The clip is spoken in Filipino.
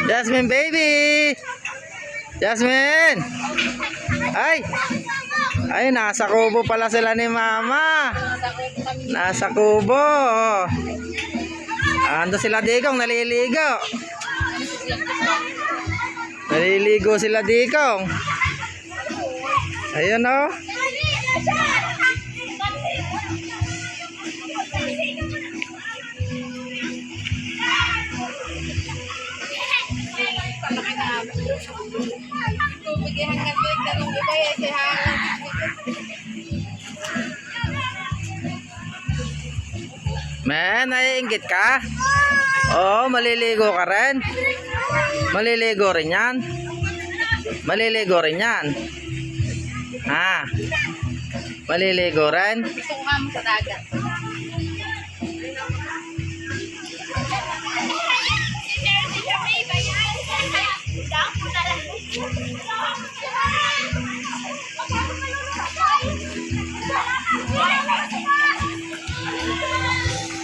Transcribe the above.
Jasmine baby. Jasmine. Ay, nasa kubo pala sila ni mama. Nasa kubo. Ando sila Dikong, naliligo. Naliligo sila Dikong. Ayun oh. Men, naiinggit ka? Oo, maliligo ka rin. Maliligo rin yan. Maliligo rin yan. Ha? Maliligo rin? Gusto ko nga mo sa dagat.